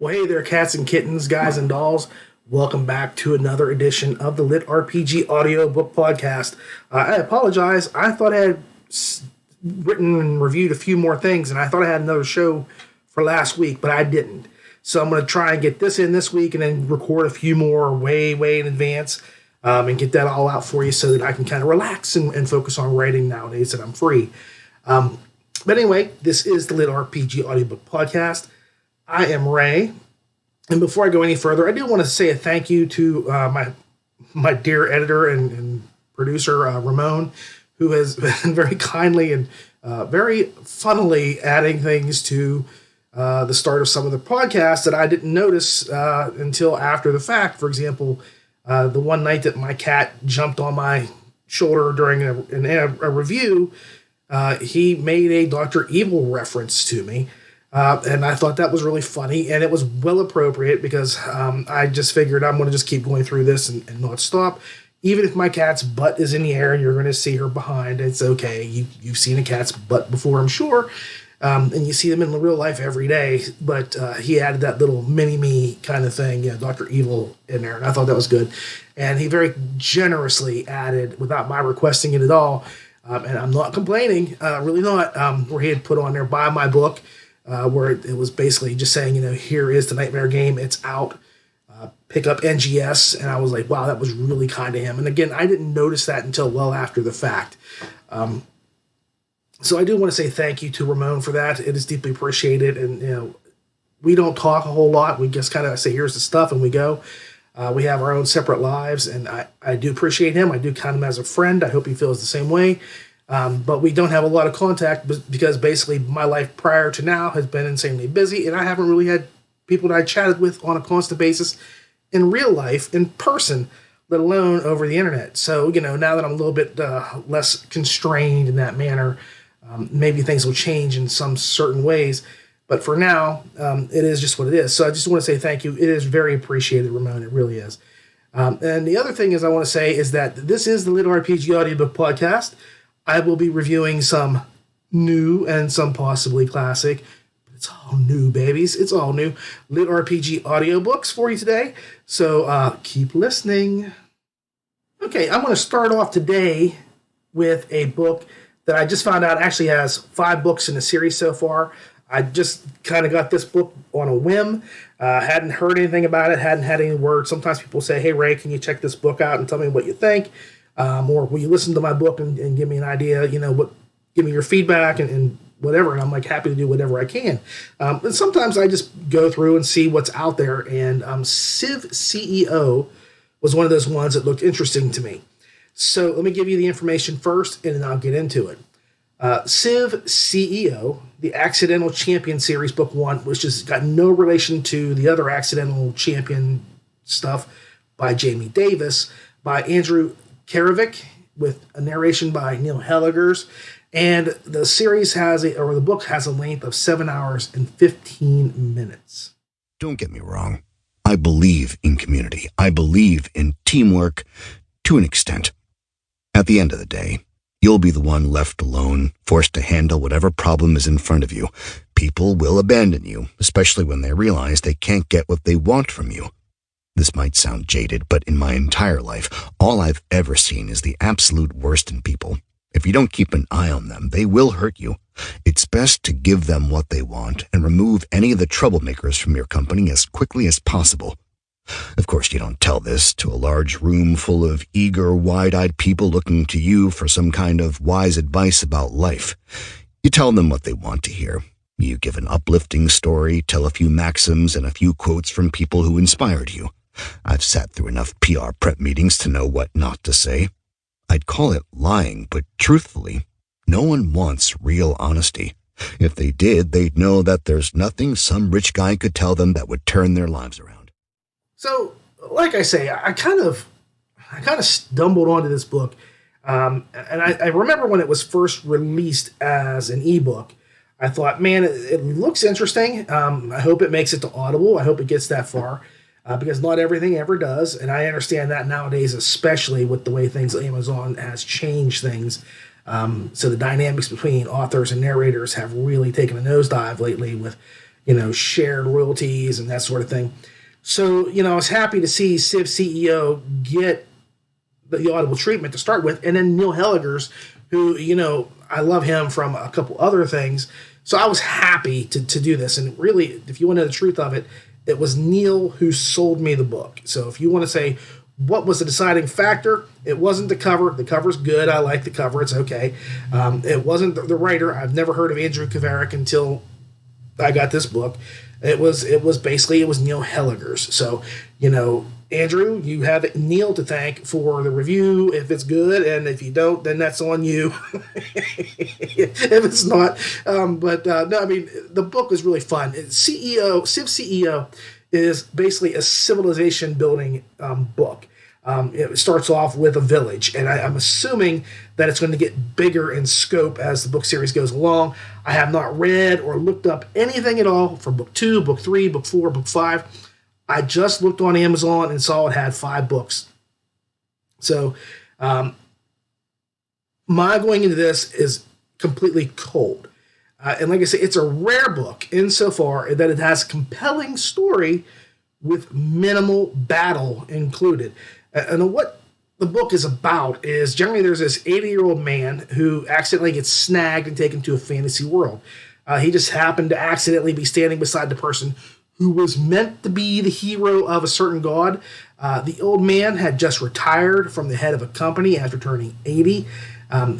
Well, hey there, cats and kittens, guys and dolls. Welcome back to another edition of the LitRPG Audiobook Podcast. I apologize. I thought I had written and reviewed a few more things, and I thought I had another show for last week, but I didn't. So I'm going to try and get this in this week and then record a few more way in advance and get that all out for you so that I can kind of relax and focus on writing nowadays that I'm free. But anyway, this is the LitRPG Audiobook Podcast. I am Ray, and before I go any further, I do want to say a thank you to my dear editor and producer, Ramon, who has been very kindly and very funnily adding things to the start of some of the podcasts that I didn't notice until after the fact. For example, the one night that my cat jumped on my shoulder during a review, he made a Dr. Evil reference to me. And I thought that was really funny, and it was well appropriate because I just figured I'm going to just keep going through this and not stop. Even if my cat's butt is in the air and you're going to see her behind, it's okay. You've seen a cat's butt before, I'm sure, and you see them in real life every day. But he added that little mini-me kind of thing, Dr. Evil in there, and I thought that was good. And he very generously added, without my requesting it at all, and I'm not complaining, really not, where he had put on there, buy my book, where it was basically just saying, here is the Nightmare game. It's out. Pick up NGS. And I was like, wow, that was really kind of him. And again, I didn't notice that until well after the fact. So I do want to say thank you to Ramon for that. It is deeply appreciated. And, we don't talk a whole lot. We just kind of say, here's the stuff, and we go. We have our own separate lives, and I do appreciate him. I do count him as a friend. I hope he feels the same way. But we don't have a lot of contact because basically my life prior to now has been insanely busy, and I haven't really had people that I chatted with on a constant basis in real life, in person, let alone over the internet. So, now that I'm a little bit less constrained in that manner, maybe things will change in some certain ways. But for now, it is just what it is. So I just want to say thank you. It is very appreciated, Ramon. It really is. And the other thing is I want to say is that this is the LitRPG Audiobook Podcast. I will be reviewing some new and some possibly classic, but it's all new, babies. It's all new LitRPG audiobooks for you today. So keep listening. Okay, I'm going to start off today with a book that I just found out actually has 5 books in the series so far. I just kind of got this book on a whim. Hadn't heard anything about it, hadn't had any word. Sometimes people say, hey, Ray, can you check this book out and tell me what you think? Or will you listen to my book and give me an idea, give me your feedback and whatever. And I'm happy to do whatever I can. And sometimes I just go through and see what's out there. And CivCEO was one of those ones that looked interesting to me. So let me give you the information first, and then I'll get into it. CivCEO, the Accidental Champion Series, Book 1, which has got no relation to the other Accidental Champion stuff by Jamie Davis, by Andrew Karavik, with a narration by Neil Helligers, and the series the book has a length of 7 hours and 15 minutes. Don't get me wrong. I believe in community. I believe in teamwork to an extent. At the end of the day, you'll be the one left alone, forced to handle whatever problem is in front of you. People will abandon you, especially when they realize they can't get what they want from you. This might sound jaded, but in my entire life, all I've ever seen is the absolute worst in people. If you don't keep an eye on them, they will hurt you. It's best to give them what they want and remove any of the troublemakers from your company as quickly as possible. Of course, you don't tell this to a large room full of eager, wide-eyed people looking to you for some kind of wise advice about life. You tell them what they want to hear. You give an uplifting story, tell a few maxims and a few quotes from people who inspired you. I've sat through enough PR prep meetings to know what not to say. I'd call it lying, but truthfully, no one wants real honesty. If they did, they'd know that there's nothing some rich guy could tell them that would turn their lives around. So, like I say, I kind of stumbled onto this book, and I remember when it was first released as an ebook, I thought, man, it looks interesting. I hope it makes it to Audible. I hope it gets that far. Because not everything ever does, and I understand that nowadays, especially with the way Amazon has changed things. So the dynamics between authors and narrators have really taken a nosedive lately with shared royalties and that sort of thing. So, I was happy to see CivCEO get the Audible treatment to start with, and then Neil Helligers, who, I love him from a couple other things. So I was happy to do this. And really, if you want to know the truth of it, it was Neil who sold me the book. So if you want to say, what was the deciding factor? It wasn't the cover. The cover's good. I like the cover. It's okay. It wasn't the writer. I've never heard of Andrew Kavarik until I got this book. It was Neil Helligers. So, Andrew, you have Neil to thank for the review if it's good, and if you don't, then that's on you. If it's not, no, I mean, the book was really fun. CivCEO is basically a civilization building book. It starts off with a village, and I'm assuming that it's going to get bigger in scope as the book series goes along. I have not read or looked up anything at all for book 2, book 3, book 4, book 5. I just looked on Amazon and saw it had 5 books. So my going into this is completely cold. And like I say, it's a rare book insofar that it has a compelling story with minimal battle included. And what the book is about is generally there's this 80-year-old man who accidentally gets snagged and taken to a fantasy world. He just happened to accidentally be standing beside the person who was meant to be the hero of a certain god. The old man had just retired from the head of a company after turning 80.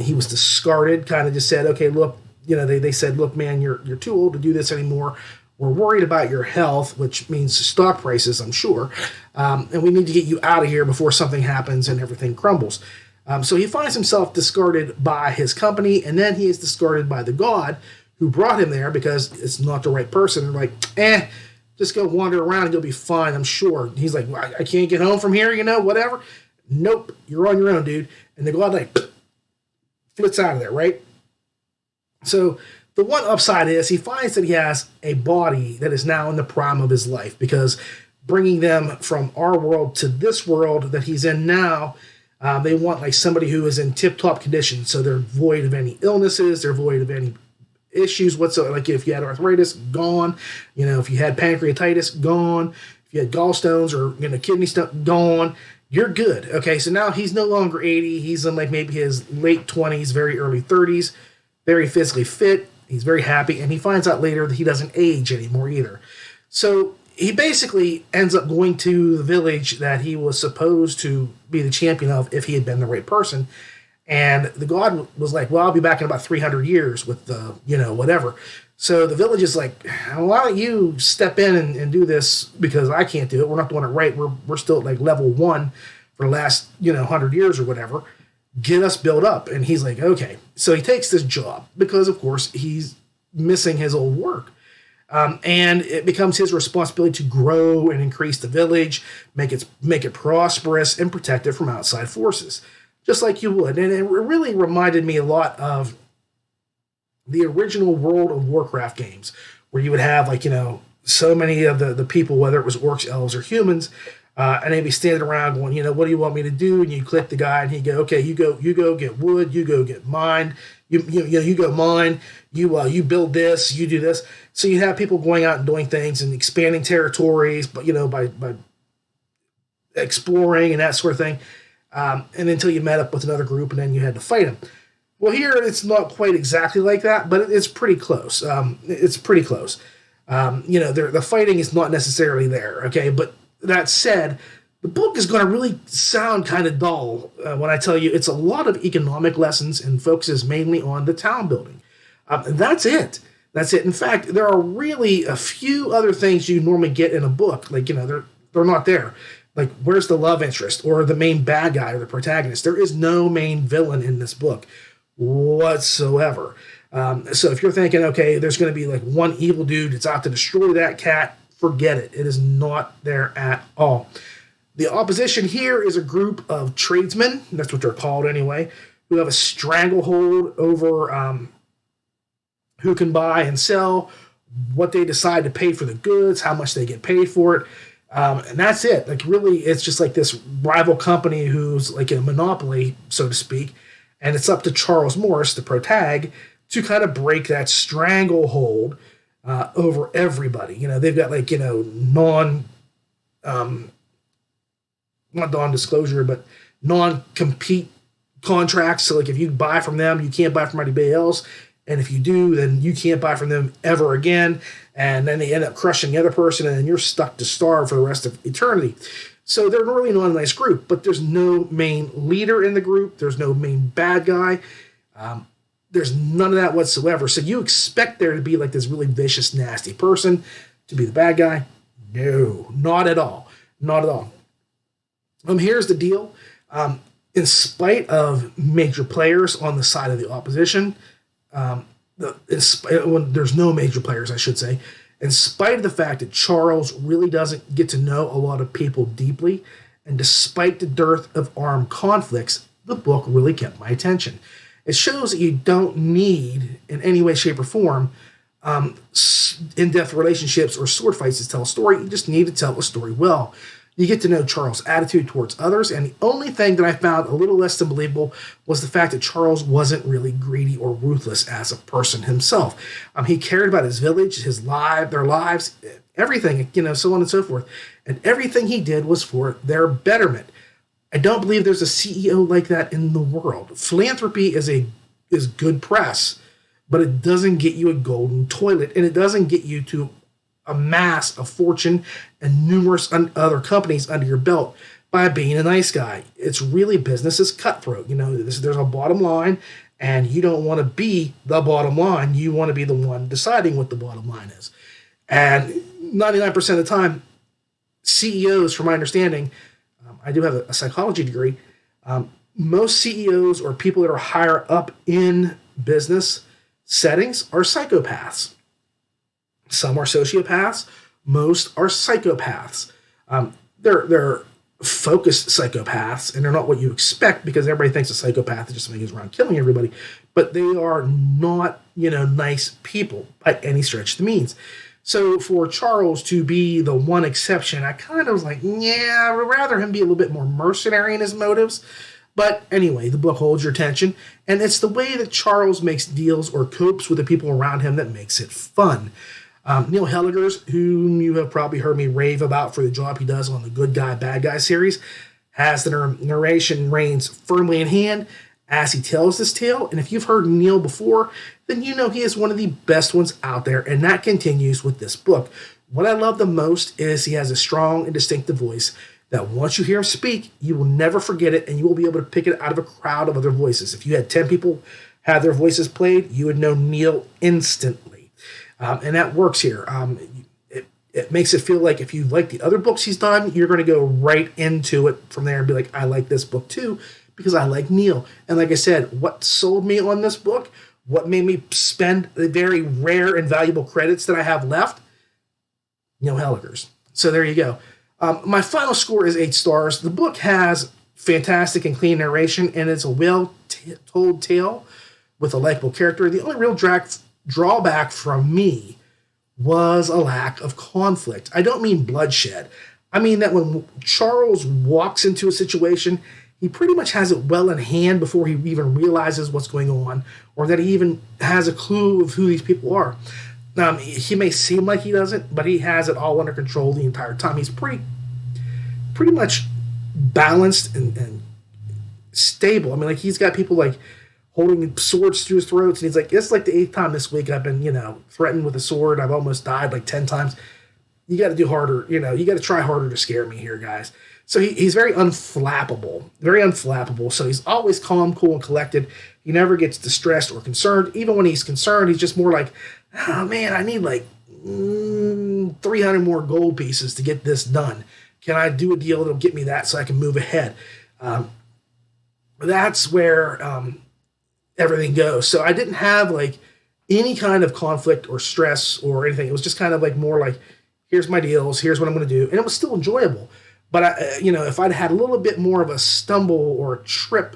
He was discarded, kind of just said, okay, look, they said, look, man, you're too old to do this anymore. We're worried about your health, which means stock prices, I'm sure. And we need to get you out of here before something happens and everything crumbles. So he finds himself discarded by his company, and then he is discarded by the god who brought him there because it's not the right person. They're like, just go wander around and you'll be fine, I'm sure. He's like, well, I can't get home from here, whatever. Nope, you're on your own, dude. And the god flits out of there, right? So the one upside is he finds that he has a body that is now in the prime of his life, because bringing them from our world to this world that he's in now, they want somebody who is in tip-top condition. So they're void of any illnesses, they're void of any issues whatsoever. Like if you had arthritis, gone. If you had pancreatitis, gone. If you had gallstones or kidney stone, gone. You're good. Okay, so now he's no longer 80. He's in maybe his late 20s, very early 30s, very physically fit. He's very happy, and he finds out later that he doesn't age anymore either. So he basically ends up going to the village that he was supposed to be the champion of if he had been the right person. And the god was like, well, I'll be back in about 300 years with the, whatever. So the village is like, why don't you step in and do this, because I can't do it. We're not doing it right. We're still at level 1 for the last, 100 years or whatever. Get us built up. And he's like, okay. So he takes this job because, of course, he's missing his old work. And it becomes his responsibility to grow and increase the village, make it prosperous, and protect it from outside forces, just like you would. And it really reminded me a lot of the original World of Warcraft games, where you would have so many of the people, whether it was orcs, elves, or humans, and they'd be standing around going, what do you want me to do? And you click the guy, and he'd go, okay, you go get wood, you go get mine, you go mine, you build this, you do this. So you have people going out and doing things and expanding territories, but by exploring and that sort of thing, and until you met up with another group, and then you had to fight them. Well, here it's not quite exactly like that, but it's pretty close. It's pretty close. The fighting is not necessarily there, okay? But that said, the book is going to really sound kind of dull when I tell you it's a lot of economic lessons and focuses mainly on the town building. And that's it. That's it. In fact, there are really a few other things you normally get in a book. They're not there. Like, where's the love interest or the main bad guy or the protagonist? There is no main villain in this book whatsoever. So if you're thinking, okay, there's going to be one evil dude that's out to destroy that cat, forget it. It is not there at all. The opposition here is a group of tradesmen, that's what they're called anyway, who have a stranglehold over who can buy and sell, what they decide to pay for the goods, how much they get paid for it. And that's it. Really, it's just this rival company who's a monopoly, so to speak. And it's up to Charles Morris, the protag, to kind of break that stranglehold over everybody. They've got like, not non-disclosure, but non-compete contracts. So like if you buy from them, you can't buy from anybody else. And if you do, then you can't buy from them ever again. And then they end up crushing the other person, and then you're stuck to starve for the rest of eternity. So they're really not a nice group, but there's no main leader in the group. There's no main bad guy. There's none of that whatsoever. So you expect there to be like this really vicious, nasty person to be the bad guy. No, not at all. Not at all. Here's the deal. In spite of major players on the side of the opposition, when there's no major players, I should say, in spite of the fact that Charles really doesn't get to know a lot of people deeply, and despite the dearth of armed conflicts, the book really kept my attention. It shows that you don't need, in any way, shape, or form, in-depth relationships or sword fights to tell a story. You just need to tell a story well. You get to know Charles' attitude towards others, and the only thing that I found a little less than believable was the fact that Charles wasn't really greedy or ruthless as a person himself. He cared about his village, their lives, everything, so on and so forth. And everything he did was for their betterment. I don't believe there's a CEO like that in the world. Philanthropy is good press, but it doesn't get you a golden toilet, and it doesn't get you to amass a fortune and numerous other companies under your belt by being a nice guy. It's really business is cutthroat. There's a bottom line, and you don't want to be the bottom line. You want to be the one deciding what the bottom line is. And 99% of the time, CEOs, from my understanding, I do have a psychology degree, most CEOs or people that are higher up in business settings are psychopaths. Some are sociopaths. Most are psychopaths. They're focused psychopaths, and they're not what you expect because everybody thinks a psychopath is just somebody who's around killing everybody. But they are not, nice people by any stretch of the means. So for Charles to be the one exception, I kind of was like, I would rather him be a little bit more mercenary in his motives. But anyway, the book holds your attention, and it's the way that Charles makes deals or copes with the people around him that makes it fun. Neil Helliger's, whom you have probably heard me rave about for the job he does on the Good Guy, Bad Guy series, has the narration reins firmly in hand as he tells this tale. And if you've heard Neil before, then you know he is one of the best ones out there, and that continues with this book. What I love the most is he has a strong and distinctive voice that once you hear him speak, you will never forget it, and you will be able to pick it out of a crowd of other voices. If you had 10 people have their voices played, you would know Neil instantly. And that works here. It makes it feel like if you like the other books he's done, you're going to go right into it from there and be like, I like this book too, because I like Neil. And like I said, what sold me on this book, what made me spend the very rare and valuable credits that I have left, Neil Helliger's. So there you go. My final score is 8 stars. The book has fantastic and clean narration, and it's a well-told tale with a likable character. The only real drawback from me was a lack of conflict. I don't mean bloodshed. I mean that when Charles walks into a situation, he pretty much has it well in hand before he even realizes what's going on, or that he even has a clue of who these people are. He may seem like he doesn't, but he has it all under control the entire time. He's pretty much balanced and stable. I mean, like, he's got people like holding swords to his throats, and he's like, it's like the 8th time this week I've been, threatened with a sword. I've almost died like 10 times. You got to do harder, you got to try harder to scare me here, guys. So he's very unflappable. So he's always calm, cool, and collected. He never gets distressed or concerned. Even when he's concerned, he's just more like, oh man, I need like 300 more gold pieces to get this done. Can I do a deal that'll get me that so I can move ahead? That's where everything goes. So I didn't have like any kind of conflict or stress or anything. It was just kind of like more like, here's my deals, here's what I'm going to do. And it was still enjoyable. But, if I'd had a little bit more of a stumble or a trip,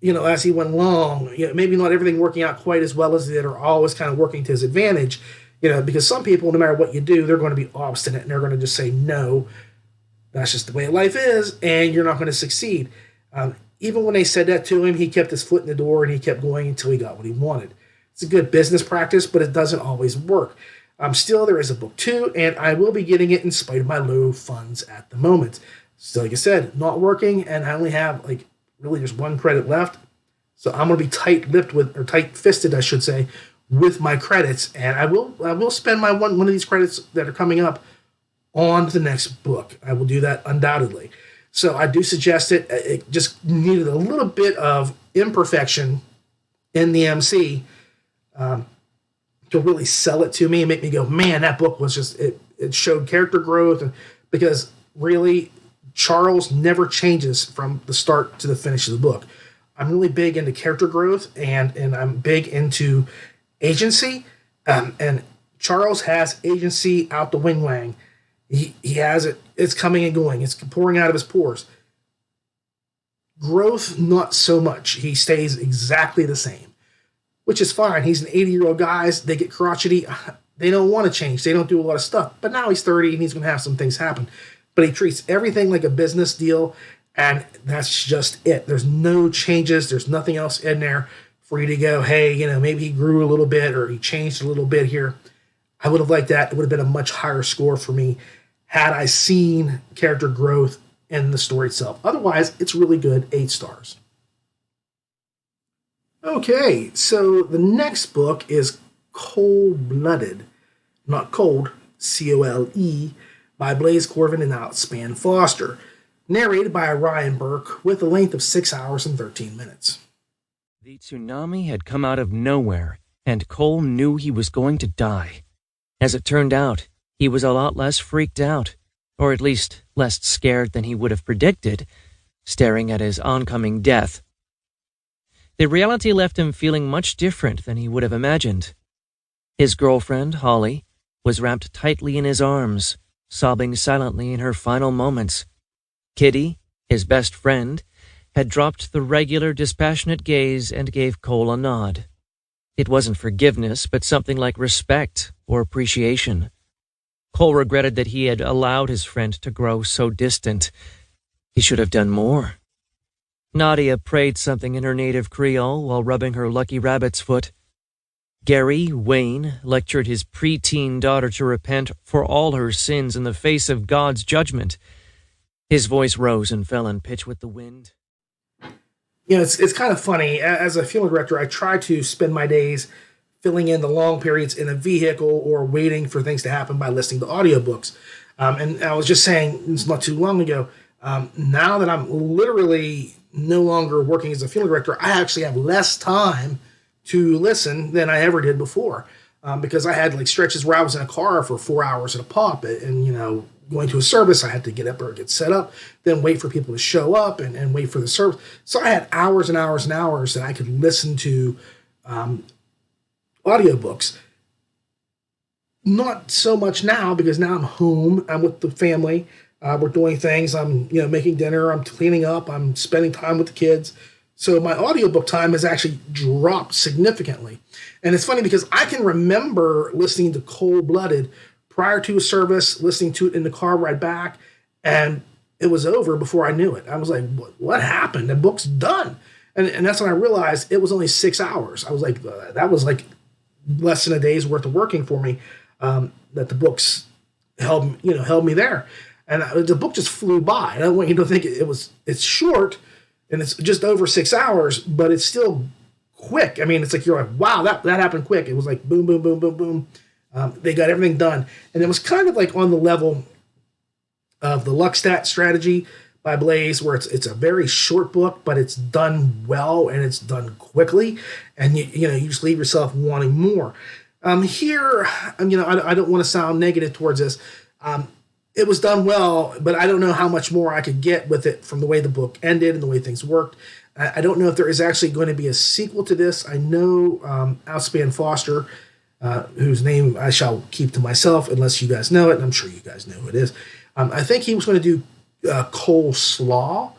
as he went along, maybe not everything working out quite as well as it did, or always kind of working to his advantage, because some people, no matter what you do, they're going to be obstinate and they're going to just say, no, that's just the way life is, and you're not going to succeed. Even when they said that to him, he kept his foot in the door and he kept going until he got what he wanted. It's a good business practice, but it doesn't always work. Still, there is a book 2, and I will be getting it in spite of my low funds at the moment. So, like I said, not working, and I only have really just 1 credit left. So I'm going to be tight-fisted, I should say, with my credits, and I will spend my one of these credits that are coming up on the next book. I will do that undoubtedly. So I do suggest it. It just needed a little bit of imperfection in the MC to really sell it to me and make me go, man, that book was just, it showed character growth. And because really, Charles never changes from the start to the finish of the book. I'm really big into character growth, and I'm big into agency. And Charles has agency out the wing-wang. He has it. It's coming and going. It's pouring out of his pores. Growth, not so much. He stays exactly the same, which is fine. He's an 80-year-old guy. They get crotchety. They don't want to change. They don't do a lot of stuff. But now he's 30, and he's going to have some things happen. But he treats everything like a business deal, and that's just it. There's no changes. There's nothing else in there for you to go, hey, maybe he grew a little bit or he changed a little bit here. I would have liked that. It would have been a much higher score for me had I seen character growth in the story itself. Otherwise, it's really good, 8 stars. Okay, so the next book is Cold-Blooded, not cold, C-O-L-E, by Blaze Corvin and Outspan Foster, narrated by Ryan Burke with a length of 6 hours and 13 minutes. The tsunami had come out of nowhere, and Cole knew he was going to die. As it turned out, he was a lot less freaked out, or at least less scared than he would have predicted, staring at his oncoming death. The reality left him feeling much different than he would have imagined. His girlfriend, Holly, was wrapped tightly in his arms, sobbing silently in her final moments. Kitty, his best friend, had dropped the regular dispassionate gaze and gave Cole a nod. It wasn't forgiveness, but something like respect or appreciation. Cole regretted that he had allowed his friend to grow so distant. He should have done more. Nadia prayed something in her native Creole while rubbing her lucky rabbit's foot. Gary Wayne lectured his preteen daughter to repent for all her sins in the face of God's judgment. His voice rose and fell in pitch with the wind. It's kind of funny. As a film director, I try to spend my days filling in the long periods in a vehicle or waiting for things to happen by listening to audiobooks. And I was just saying, it's not too long ago, now that I'm literally no longer working as a film director, I actually have less time to listen than I ever did before. Because I had stretches where I was in a car for 4 hours at a pop, and going to a service, I had to get up or get set up, then wait for people to show up and wait for the service. So I had hours and hours and hours that I could listen to audiobooks. Not so much now, because now I'm home, I'm with the family, we're doing things, I'm making dinner, I'm cleaning up, I'm spending time with the kids. So my audiobook time has actually dropped significantly. And it's funny because I can remember listening to Cold-Blooded prior to a service, listening to it in the car ride back, and it was over before I knew it. I was like, what happened? The book's done. And that's when I realized it was only 6 hours. I was like, that was like less than a day's worth of working for me, that the books held me there. And the book just flew by. And I don't want you to think it's short, and it's just over 6 hours, but it's still quick. I mean, it's like you're like, wow, that happened quick. It was like boom, boom, boom, boom, boom. They got everything done. And it was kind of like on the level of the Luckstat strategy by Blaze, where it's a very short book, but it's done well and it's done quickly. And you just leave yourself wanting more. Here, I don't want to sound negative towards this. It was done well, but I don't know how much more I could get with it from the way the book ended and the way things worked. I don't know if there is actually going to be a sequel to this. I know Outspan Foster, whose name I shall keep to myself unless you guys know it, and I'm sure you guys know who it is. I think he was going to do Coleslaw,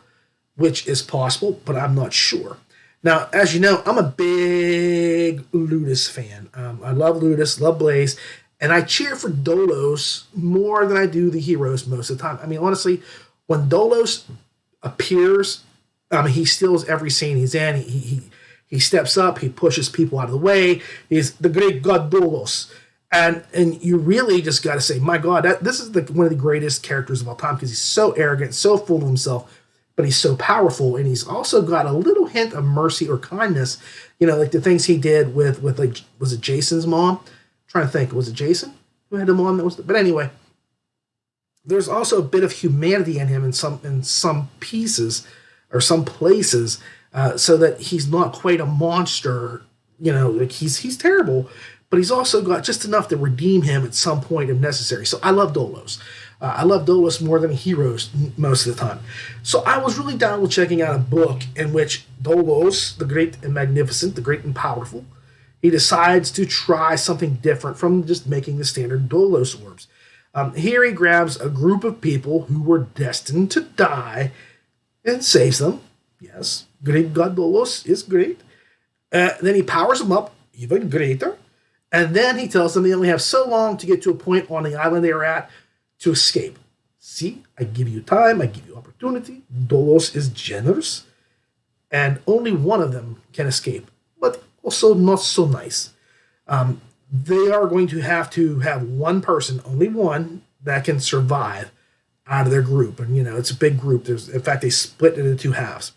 which is possible, but I'm not sure. Now, as you know, I'm a big Ludus fan. I love Ludus, love Blaze, and I cheer for Dolos more than I do the heroes most of the time. I mean, honestly, when Dolos appears, he steals every scene he's in. He steps up, he pushes people out of the way. He's the great god Dolos. And you really just got to say, my God, this is one of the greatest characters of all time, because he's so arrogant, so full of himself, but he's so powerful, and he's also got a little hint of mercy or kindness. Like the things he did with like, was it Jason's mom? I'm trying to think, was it Jason who had a mom that was? But anyway, there's also a bit of humanity in him in some pieces or some places, so that he's not quite a monster. Like he's terrible, but he's also got just enough to redeem him at some point if necessary. So I love Dolos. I love Dolos more than heroes most of the time. So I was really down with checking out a book in which Dolos, the great and magnificent, the great and powerful, he decides to try something different from just making the standard Dolos orbs. Here he grabs a group of people who were destined to die and saves them. Yes, great God Dolos is great. Then he powers them up even greater. And then he tells them they only have so long to get to a point on the island they are at to escape. See, I give you time, I give you opportunity. Dolos is generous. And only one of them can escape, but also not so nice. They are going to have one person, only one, that can survive out of their group. And, it's a big group. In fact, they split it into two halves.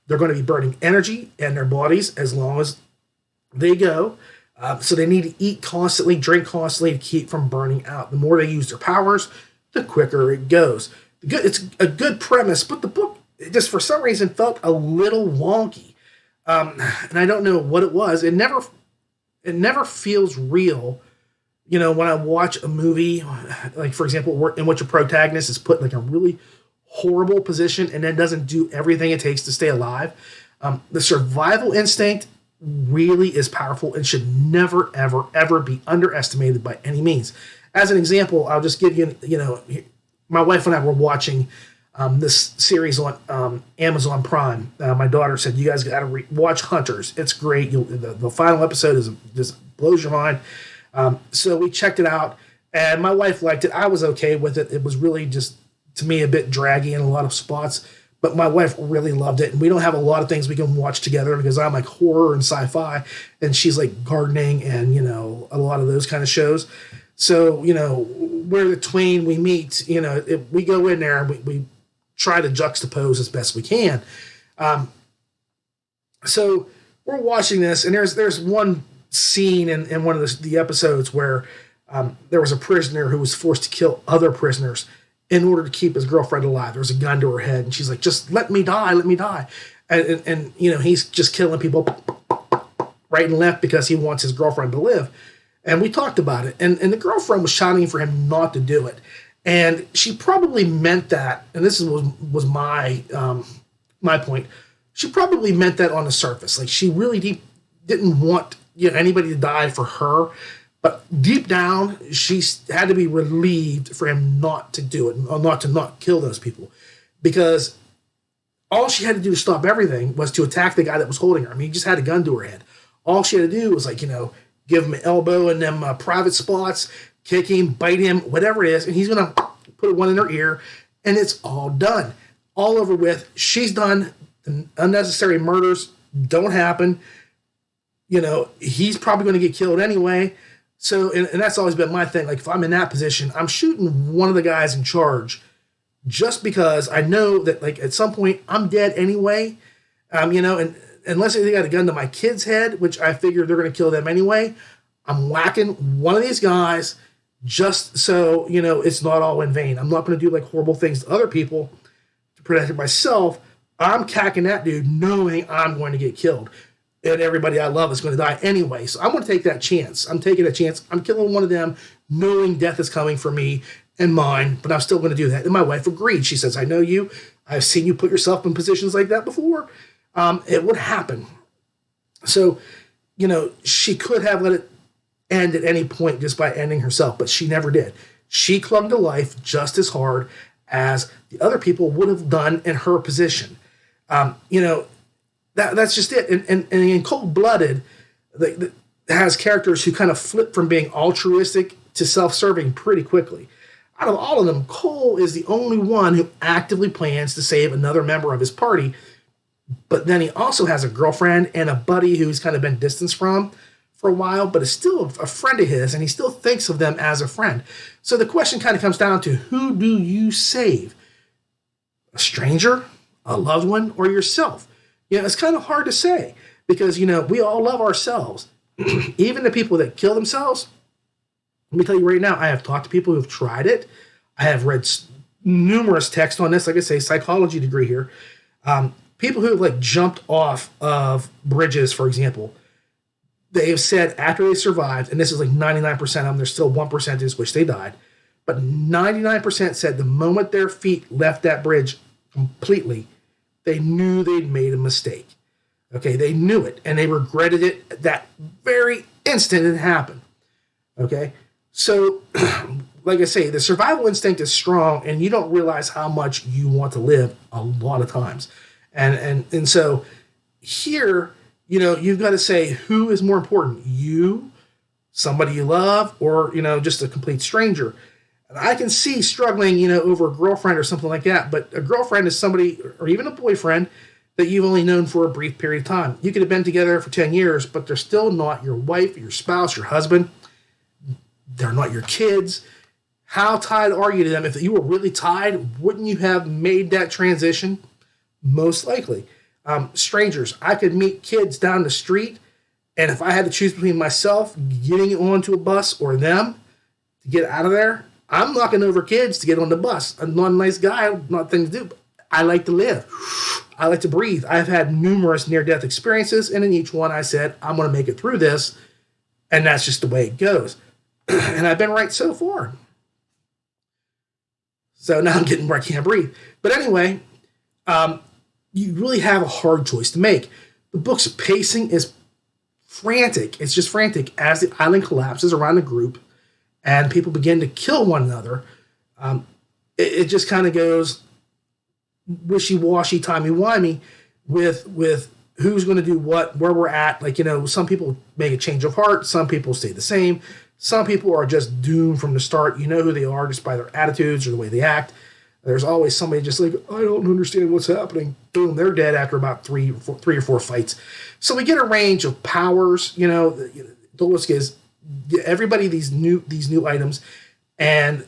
They're going to be burning energy in their bodies as long as they go. So they need to eat constantly, drink constantly to keep from burning out. The more they use their powers, the quicker it goes. It's a good premise, but the book, just for some reason, felt a little wonky. And I don't know what it was. It never feels real. When I watch a movie, like, for example, in which a protagonist is put in like a really horrible position and then doesn't do everything it takes to stay alive. The survival instinct really is powerful and should never, ever, ever be underestimated by any means. As an example, I'll just give you, my wife and I were watching this series on Amazon Prime. My daughter said, you guys got to watch Hunters. It's great. The final episode just blows your mind. So we checked it out, and my wife liked it. I was okay with it. It was really just, to me, a bit draggy in a lot of spots. But my wife really loved it, and we don't have a lot of things we can watch together because I'm like horror and sci-fi, and she's like gardening and, a lot of those kind of shows. So, where the twain we meet, we go in there and we try to juxtapose as best we can. So we're watching this, and there's one scene in one of the episodes where there was a prisoner who was forced to kill other prisoners in order to keep his girlfriend alive. There was a gun to her head, and she's like, just let me die, let me die. And he's just killing people right and left because he wants his girlfriend to live. And we talked about it, and the girlfriend was shouting for him not to do it. And she probably meant that, and this was my point, she probably meant that on the surface. Like, she really didn't want anybody to die for her. But deep down, she had to be relieved for him not to do it, or not kill those people. Because all she had to do to stop everything was to attack the guy that was holding her. I mean, he just had a gun to her head. All she had to do was, give him an elbow in them private spots, kick him, bite him, whatever it is, and he's going to put one in her ear, and it's all done. All over with. She's done. The unnecessary murders don't happen. He's probably going to get killed anyway. So, and that's always been my thing. Like, if I'm in that position, I'm shooting one of the guys in charge just because I know that, like, at some point I'm dead anyway. And unless they got a gun to my kid's head, which I figure they're going to kill them anyway, I'm whacking one of these guys just so, it's not all in vain. I'm not going to do, like, horrible things to other people to protect myself. I'm cacking that dude knowing I'm going to get killed. And everybody I love is going to die anyway. So I'm going to take that chance. I'm taking a chance. I'm killing one of them, knowing death is coming for me and mine, but I'm still going to do that. And my wife agreed. She says, I know you. I've seen you put yourself in positions like that before. It would happen. So, she could have let it end at any point just by ending herself, but she never did. She clung to life just as hard as the other people would have done in her position. That's just it. And in Cold-Blooded, has characters who kind of flip from being altruistic to self-serving pretty quickly. Out of all of them, Cole is the only one who actively plans to save another member of his party, but then he also has a girlfriend and a buddy who's kind of been distanced from for a while, but is still a friend of his, and he still thinks of them as a friend. So the question kind of comes down to, who do you save? A stranger, a loved one, or yourself? It's kind of hard to say because, we all love ourselves. Even the people that kill themselves, let me tell you right now, I have talked to people who've tried it. I have read numerous texts on this, like I say, psychology degree here. People who have jumped off of bridges, for example, they have said after they survived, and this is 99% of them, there's still 1% which they died, but 99% said the moment their feet left that bridge completely, they knew they'd made a mistake. Okay, they knew it, and they regretted it that very instant it happened. Okay, so like I say, the survival instinct is strong, and you don't realize how much you want to live a lot of times. And so here, you've got to say, who is more important, you, somebody you love, or, just a complete stranger? And I can see struggling, over a girlfriend or something like that, but a girlfriend is somebody, or even a boyfriend, that you've only known for a brief period of time. You could have been together for 10 years, but they're still not your wife, your spouse, your husband. They're not your kids. How tied are you to them? If you were really tied, wouldn't you have made that transition? Most likely. Strangers, I could meet kids down the street, and if I had to choose between myself getting onto a bus or them to get out of there, I'm knocking over kids to get on the bus. I'm not a nice guy, not things to do, but I like to live. I like to breathe. I've had numerous near-death experiences, and in each one I said, I'm going to make it through this, and that's just the way it goes. And I've been right so far. So now I'm getting where I can't breathe. But anyway, you really have a hard choice to make. The book's pacing is frantic. It's just frantic as the island collapses around the group and people begin to kill one another. It just kind of goes wishy-washy, timey-wimey with who's going to do what, where we're at. Some people make a change of heart. Some people stay the same. Some people are just doomed from the start. You know who they are just by their attitudes or the way they act. There's always somebody just I don't understand what's happening. Boom, they're dead after about three or four fights. So we get a range of powers. Dolus gives everybody these new items, and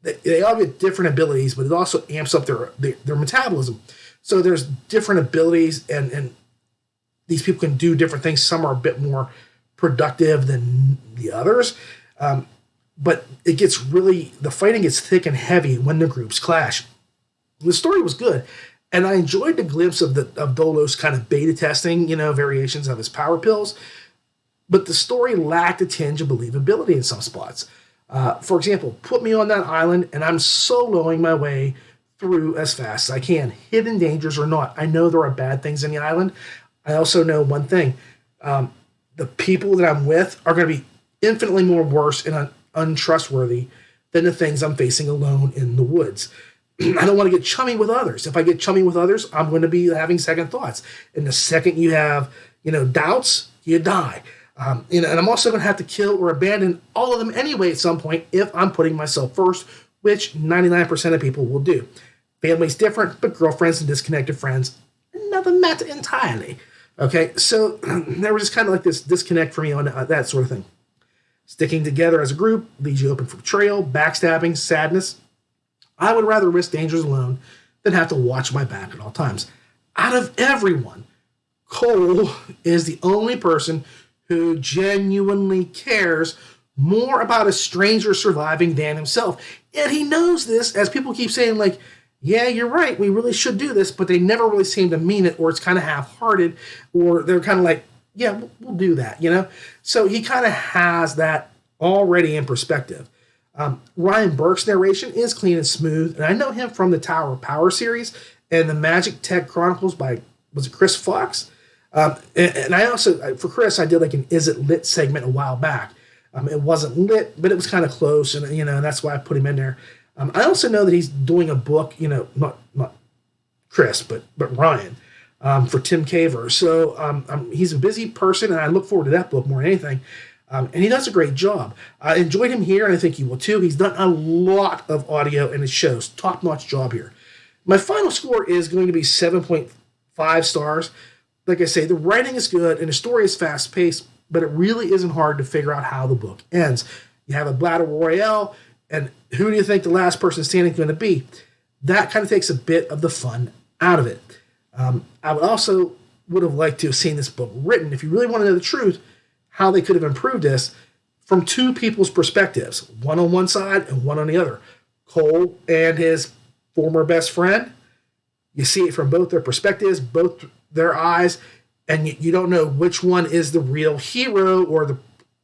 they all get different abilities, but it also amps up their metabolism. So there's different abilities, and these people can do different things. Some are a bit more productive than the others. But the fighting gets thick and heavy when the groups clash. The story was good, and I enjoyed the glimpse of Dolos kind of beta testing, variations of his power pills. But the story lacked a tinge of believability in some spots. For example, put me on that island, and I'm soloing my way through as fast as I can. Hidden dangers or not, I know there are bad things in the island. I also know one thing. The people that I'm with are going to be infinitely more worse and untrustworthy than the things I'm facing alone in the woods. I don't want to get chummy with others. If I get chummy with others, I'm going to be having second thoughts. And the second you have, doubts, you die. And I'm also going to have to kill or abandon all of them anyway at some point if I'm putting myself first, which 99% of people will do. Family's different, but girlfriends and disconnected friends, another matter entirely. Okay, so there was just kind of this disconnect for me on that sort of thing. Sticking together as a group leaves you open for betrayal, backstabbing, sadness. I would rather risk dangers alone than have to watch my back at all times. Out of everyone, Cole is the only person who genuinely cares more about a stranger surviving than himself. And he knows this, as people keep saying, yeah, you're right, we really should do this, but they never really seem to mean it, or it's kind of half-hearted, or they're kind of yeah, we'll do that, So he kind of has that already in perspective. Ryan Burke's narration is clean and smooth, and I know him from the Tower of Power series and the Magic Tech Chronicles by, was it Chris Fox? And I also, for Chris, I did an Is It Lit segment a while back. It wasn't lit, but it was kind of close, and that's why I put him in there. I also know that he's doing a book, not Chris, but Ryan, for Tim Caver. So he's a busy person, and I look forward to that book more than anything. And he does a great job. I enjoyed him here, and I think you will too. He's done a lot of audio, and it shows. Top-notch job here. My final score is going to be 7.5 stars. Like I say, the writing is good, and the story is fast-paced, but it really isn't hard to figure out how the book ends. You have a battle royale, and who do you think the last person standing is going to be? That kind of takes a bit of the fun out of it. I would have liked to have seen this book written, if you really want to know the truth, how they could have improved this from two people's perspectives, one on one side and one on the other. Cole and his former best friend, you see it from both their perspectives, both their eyes, and you don't know which one is the real hero or the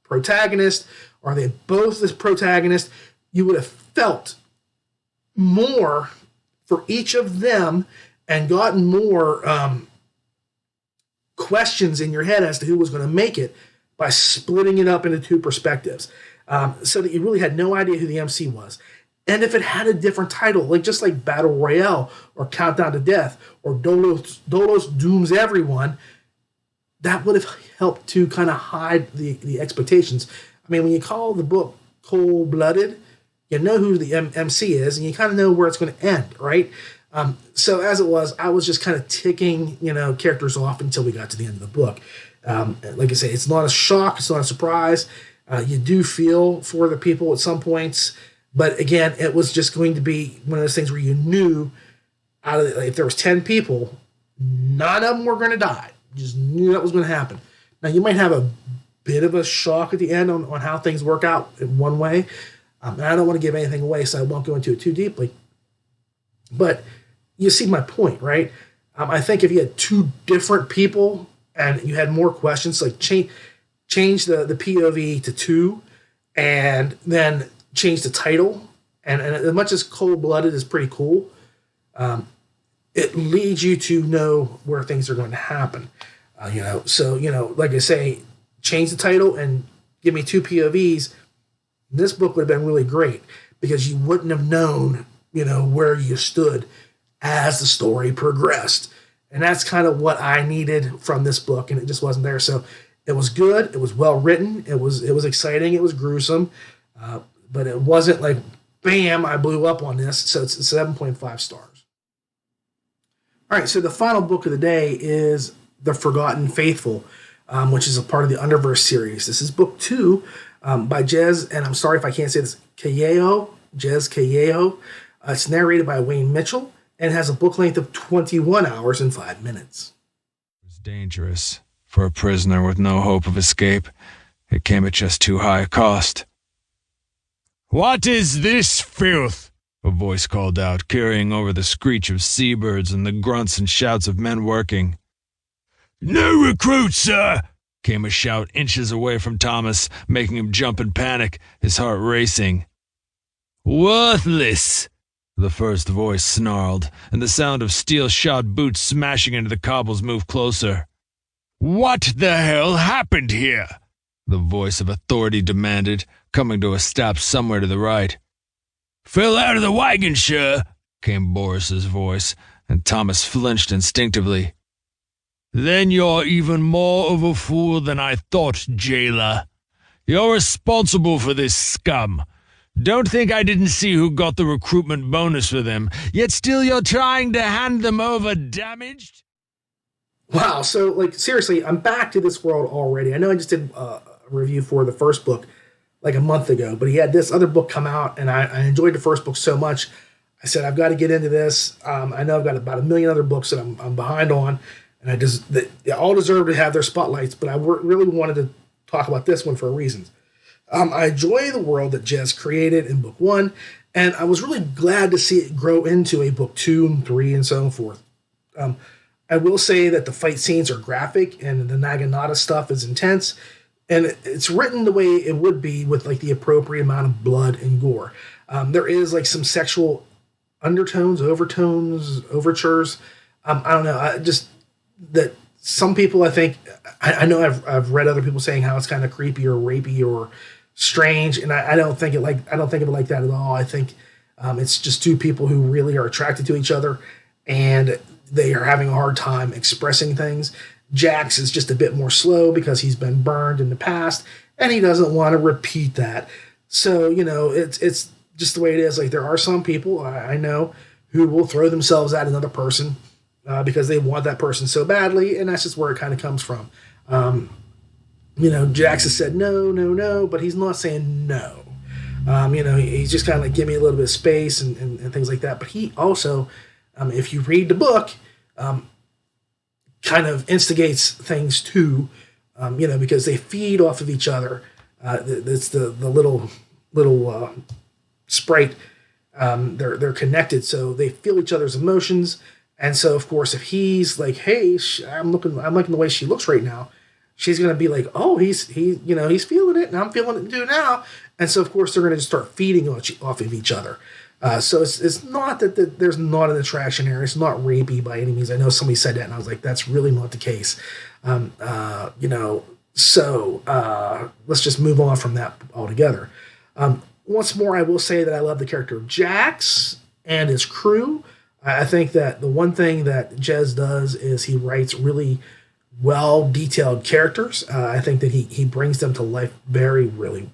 protagonist. Are they both the protagonist? You would have felt more for each of them and gotten more questions in your head as to who was going to make it by splitting it up into two perspectives, so that you really had no idea who the MC was. And if it had a different title, just like Battle Royale or Countdown to Death or Dolos Dooms Everyone, that would have helped to kind of hide the expectations. I mean, when you call the book Cold Blooded, you know who the MC is, and you kind of know where it's going to end, right? So as it was, I was just kind of ticking, characters off until we got to the end of the book. Like I say, it's not a shock, it's not a surprise. You do feel for the people at some points, but again, it was just going to be one of those things where you knew if there was 10 people, none of them were going to die. You just knew that was going to happen. Now, you might have a bit of a shock at the end on how things work out in one way. And I don't want to give anything away, so I won't go into it too deeply. But you see my point, right? I think if you had two different people and you had more questions, like change the POV to 2 and then change the title. And as much as Cold-Blooded is pretty cool, it leads you to know where things are going to happen. So, like I say, change the title and give me 2 POVs. This book would have been really great because you wouldn't have known, where you stood as the story progressed. And that's kind of what I needed from this book, and it just wasn't there. So it was good. It was well written. It was exciting. It was gruesome. But it wasn't like, bam, I blew up on this. So it's 7.5 stars. All right, so the final book of the day is The Forgotten Faithful, which is a part of the UnderVerse series. This is book 2 by Jez, and I'm sorry if I can't say this, Jez Callejo. It's narrated by Wayne Mitchell and has a book length of 21 hours and 5 minutes. It was dangerous for a prisoner with no hope of escape. It came at just too high a cost. "What is this filth?" a voice called out, carrying over the screech of seabirds and the grunts and shouts of men working. "No recruits, sir!" came a shout inches away from Thomas, making him jump in panic, his heart racing. "Worthless!" the first voice snarled, and the sound of steel-shod boots smashing into the cobbles moved closer. "What the hell happened here?" the voice of authority demanded, coming to a stop somewhere to the right. "Fell out of the wagon, sir," came Boris's voice, and Thomas flinched instinctively. "Then you're even more of a fool than I thought, jailer. You're responsible for this scum. Don't think I didn't see who got the recruitment bonus for them, yet still you're trying to hand them over damaged?" Wow, so, seriously, I'm back to this world already. I know I just did a review for the first book a month ago, but he had this other book come out, and I enjoyed the first book so much. I said, I've got to get into this. I know I've got about 1 million other books that I'm behind on, and they all deserve to have their spotlights, but I really wanted to talk about this one for a reason. I enjoy the world that Jez created in book 1, and I was really glad to see it grow into a book 2 and 3 and so forth. I will say that the fight scenes are graphic, and the Naginata stuff is intense, and it's written the way it would be with the appropriate amount of blood and gore. There is some sexual undertones, overtones, overtures. I don't know. That some people, I think, I know I've read other people saying how it's kind of creepy or rapey or strange, and I don't think of it like that at all. I think it's just two people who really are attracted to each other, and they are having a hard time expressing things. Jax is just a bit more slow because he's been burned in the past, and he doesn't want to repeat that. So, it's just the way it is. There are some people I know who will throw themselves at another person because they want that person so badly, and that's just where it kind of comes from. Jax has said no, no, no, but he's not saying no. He's just kind of like, give me a little bit of space and things like that. But he also, if you read the book, kind of instigates things too, because they feed off of each other. It's the little sprite. They're connected, so they feel each other's emotions. And so, of course, if he's like, "Hey, I'm liking the way she looks right now," she's gonna be like, "Oh, he's feeling it, and I'm feeling it too now." And so, of course, they're gonna just start feeding off of each other. So it's not that there's not an attraction here. It's not rapey by any means. I know somebody said that, and I was like, that's really not the case. So let's just move on from that altogether. Once more, I will say that I love the character of Jax and his crew. I think that the one thing that Jez does is he writes really well detailed characters. I think that he brings them to life very, really,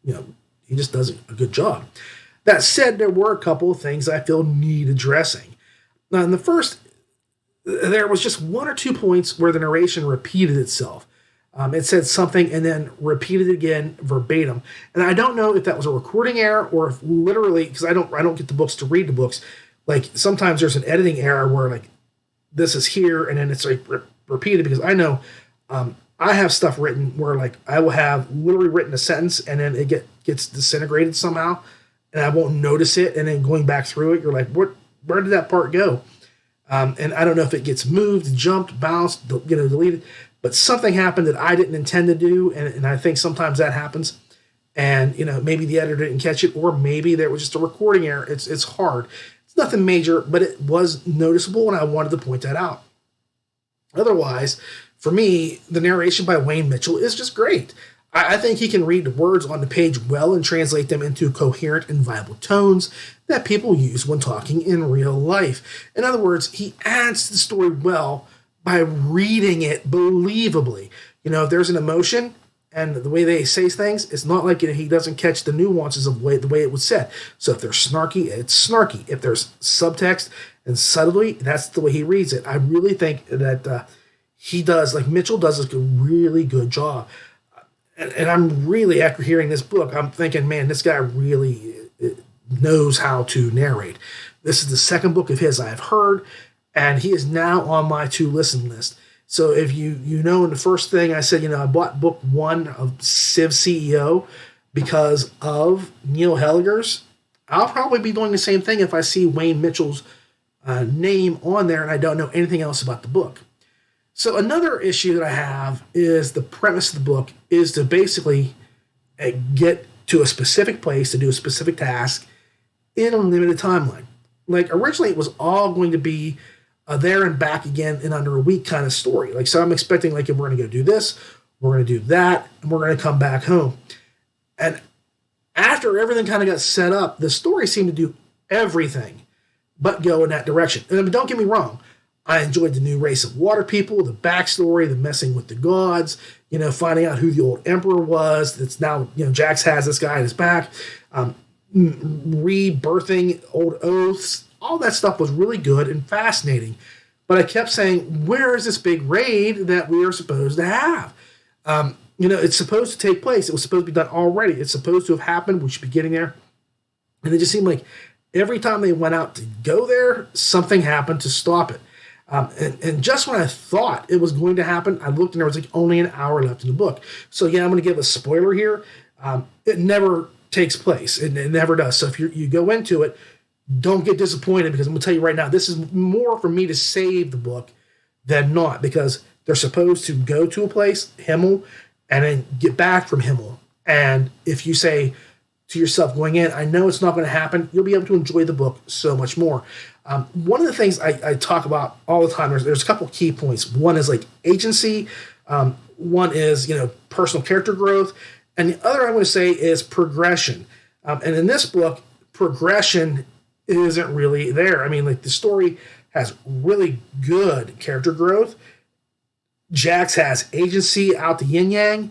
he just does a good job. That said, there were a couple of things I feel need addressing. Now, in the first, there was just one or two points where the narration repeated itself. It said something and then repeated it again verbatim. And I don't know if that was a recording error or if literally, because I don't get the books to read the books. Like sometimes there's an editing error where like this is here and then it's like repeated, because I know I have stuff written where like I will have literally written a sentence and then it gets disintegrated somehow and I won't notice it. And then going back through it, you're like, where did that part go? And I don't know if it gets moved, jumped, bounced, deleted, but something happened that I didn't intend to do. And I think sometimes that happens. And, maybe the editor didn't catch it, or maybe there was just a recording error. It's hard. It's nothing major, but it was noticeable, and I wanted to point that out. Otherwise, for me, the narration by Wayne Mitchell is just great. I think he can read the words on the page well and translate them into coherent and viable tones that people use when talking in real life. In other words, he adds to the story well by reading it believably. If there's an emotion and the way they say things, it's not like he doesn't catch the nuances of the way it was said. So if they're snarky, it's snarky. If there's subtext and subtlety, that's the way he reads it. I really think that he does, like Mitchell does a really good job. And I'm really, after hearing this book, I'm thinking, man, this guy really knows how to narrate. This is the second book of his I've heard, and he is now on my to-listen list. So if you know in the first thing I said, I bought book 1 of CivCEO because of Neil Helliger's, I'll probably be doing the same thing if I see Wayne Mitchell's name on there and I don't know anything else about the book. So another issue that I have is the premise of the book is to basically get to a specific place to do a specific task in a limited timeline. Like originally it was all going to be there and back again in under a week kind of story. Like, so I'm expecting like if we're going to go do this, we're going to do that, and we're going to come back home. And after everything kind of got set up, the story seemed to do everything but go in that direction. And don't get me wrong. I enjoyed the new race of water people, the backstory, the messing with the gods, finding out who the old emperor was. It's now, Jax has this guy in his back, rebirthing old oaths. All that stuff was really good and fascinating. But I kept saying, where is this big raid that we are supposed to have? It's supposed to take place. It was supposed to be done already. It's supposed to have happened. We should be getting there. And it just seemed like every time they went out to go there, something happened to stop it. And just when I thought it was going to happen, I looked and there was like only an hour left in the book. So yeah, I'm going to give a spoiler here. It never takes place. It never does. So if you go into it, don't get disappointed, because I'm going to tell you right now, this is more for me to save the book than not, because they're supposed to go to a place, Himmel, and then get back from Himmel. And if you say to yourself going in, I know it's not going to happen, you'll be able to enjoy the book so much more. One of the things I talk about all the time, there's a couple of key points. One is like agency. One is, personal character growth. And the other I'm going to say is progression. And in this book, progression isn't really there. I mean, like the story has really good character growth. Jax has agency out the yin yang,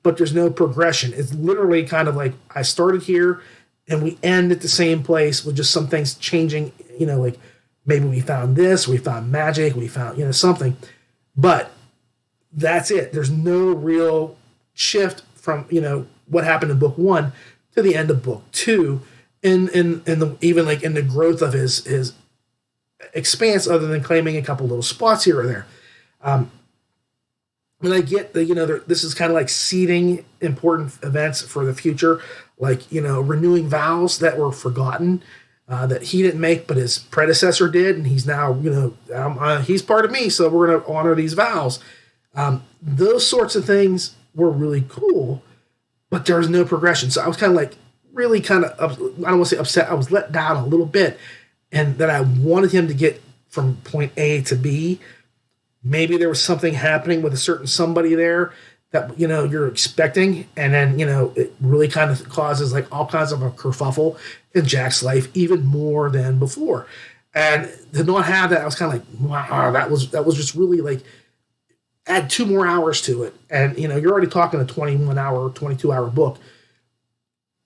but there's no progression. It's literally kind of like I started here and we end at the same place with just some things changing, like maybe we found this, we found magic, we found, something, but that's it. There's no real shift from, what happened in book 1 to the end of book 2 in even like in the growth of his expanse, other than claiming a couple little spots here or there. And I get that, this is kind of like seeding important events for the future, like, renewing vows that were forgotten, that he didn't make, but his predecessor did. And he's now, he's part of me, so we're going to honor these vows. Those sorts of things were really cool, but there was no progression. So I was kind of like, really kind of, I don't want to say upset. I was let down a little bit, and that I wanted him to get from point A to B. Maybe there was something happening with a certain somebody there that, you're expecting. And then, it really kind of causes like all kinds of a kerfuffle in Jack's life, even more than before. And to not have that, I was kind of like, wow, that was just really like, add 2 more hours to it. And, you're already talking a 21-hour, 22-hour book.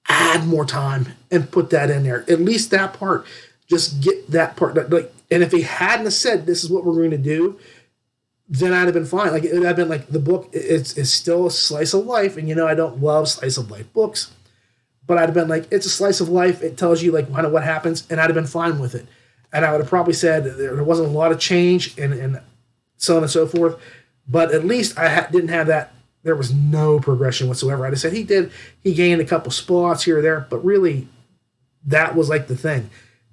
Add more time and put that in there. At least that part. Just get that part. Like, and if he hadn't have said, this is what we're going to do, then I'd have been fine. Like, it would have been like, the book is still a slice of life. And, I don't love slice of life books. But I'd have been like, it's a slice of life. It tells you, like, kind of what happens. And I'd have been fine with it. And I would have probably said there wasn't a lot of change and so on and so forth. But at least I didn't have that. There was no progression whatsoever. I just said he gained a couple spots here or there, but really that was like the thing.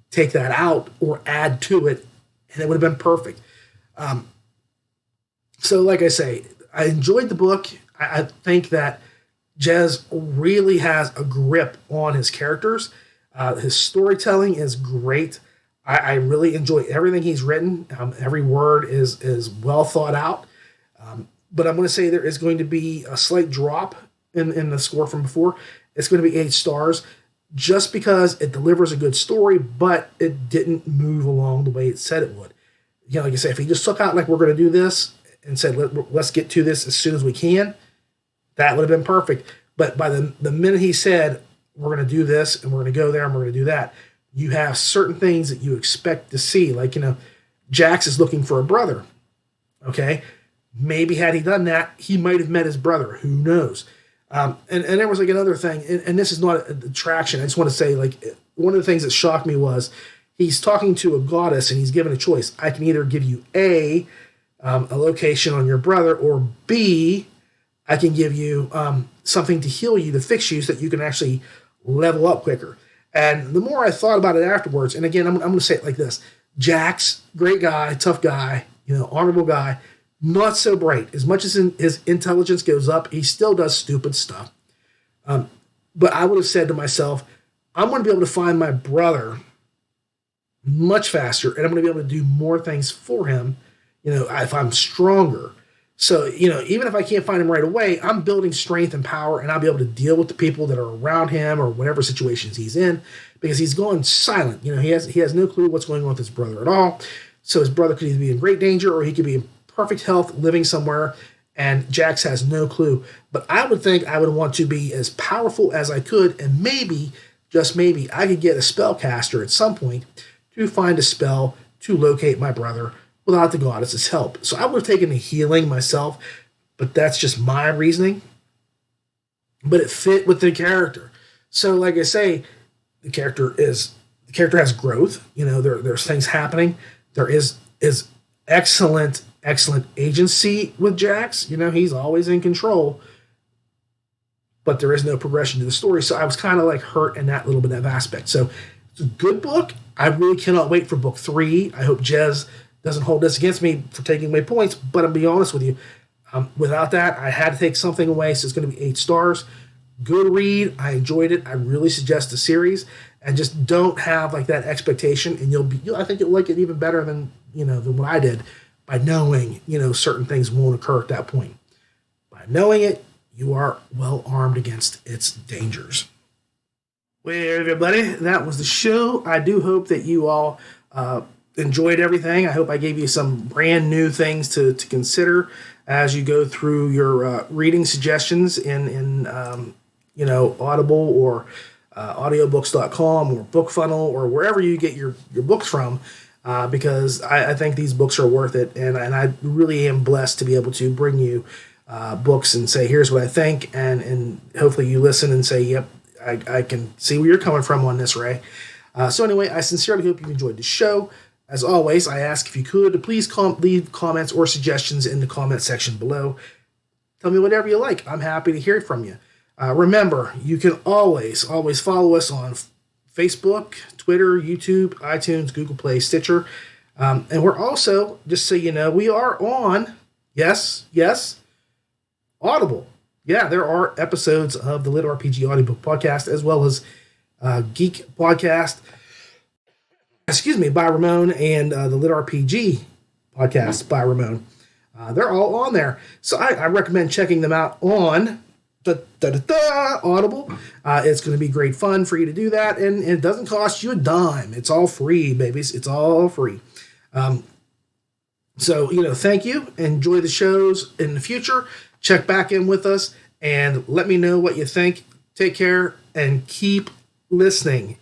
Take that out or add to it, and it would have been perfect. So like I say, I enjoyed the book. I think that Jez really has a grip on his characters. His storytelling is great. I really enjoy everything he's written. Every word is well thought out. But I'm going to say there is going to be a slight drop in the score from before. It's going to be 8 stars just because it delivers a good story, but it didn't move along the way it said it would. Like I say, if he just took out like, we're going to do this and said, let's get to this as soon as we can, that would have been perfect. But by the minute he said, we're going to do this and we're going to go there and we're going to do that, you have certain things that you expect to see. Like, Jax is looking for a brother. Okay. Maybe had he done that, he might have met his brother. Who knows? And there was like another thing, and this is not a detraction. I just want to say, like, one of the things that shocked me was he's talking to a goddess and he's given a choice. I can either give you A, a location on your brother, or B, I can give you something to heal you, to fix you, so that you can actually level up quicker. And the more I thought about it afterwards, and again, I'm going to say it like this: Jax, great guy, tough guy, honorable guy. Not so bright. As much as his intelligence goes up, he still does stupid stuff. But I would have said to myself, I'm going to be able to find my brother much faster, and I'm going to be able to do more things for him, if I'm stronger. So, even if I can't find him right away, I'm building strength and power, and I'll be able to deal with the people that are around him or whatever situations he's in, because he's going silent. He has no clue what's going on with his brother at all. So his brother could either be in great danger or he could be in perfect health, living somewhere, and Jax has no clue. But I would think I would want to be as powerful as I could, and maybe, just maybe, I could get a spellcaster at some point to find a spell to locate my brother without the goddess's help. So I would have taken the healing myself, but that's just my reasoning. But it fit with the character. So like I say, the character has growth. There's things happening. There is excellent agency with Jax. He's always in control, but there is no progression to the story. So I was kind of like hurt in that little bit of aspect. So it's a good book. I really cannot wait for book 3. I hope Jez doesn't hold this against me for taking away points, but I'll be honest with you. Without that, I had to take something away. So it's going to be 8 stars. Good read. I enjoyed it. I really suggest the series, and just don't have like that expectation, and I think you'll like it even better than what I did, by knowing, certain things won't occur at that point. By knowing it, you are well armed against its dangers. Well, everybody, that was the show. I do hope that you all enjoyed everything. I hope I gave you some brand new things to consider as you go through your reading suggestions in Audible or audiobooks.com or BookFunnel or wherever you get your books from. Because I think these books are worth it, and I really am blessed to be able to bring you books and say, here's what I think. And hopefully you listen and say, yep, I can see where you're coming from on this, Ray. So anyway, I sincerely hope you enjoyed the show. As always, I ask if you could to please leave comments or suggestions in the comment section below. Tell me whatever you like. I'm happy to hear from you. Remember, you can always follow us on Facebook, Twitter, YouTube, iTunes, Google Play, Stitcher. And we're also, just so you know, we are on, yes, Audible. Yeah, there are episodes of the LitRPG Audiobook Podcast as well as Geek Podcast, by Ramon, and the LitRPG Podcast by Ramon. They're all on there. So I recommend checking them out on Audible. It's going to be great fun for you to do that, and it doesn't cost you a dime. It's all free, babies. It's all free. So, thank you. Enjoy the shows in the future. Check back in with us and let me know what you think. Take care and keep listening.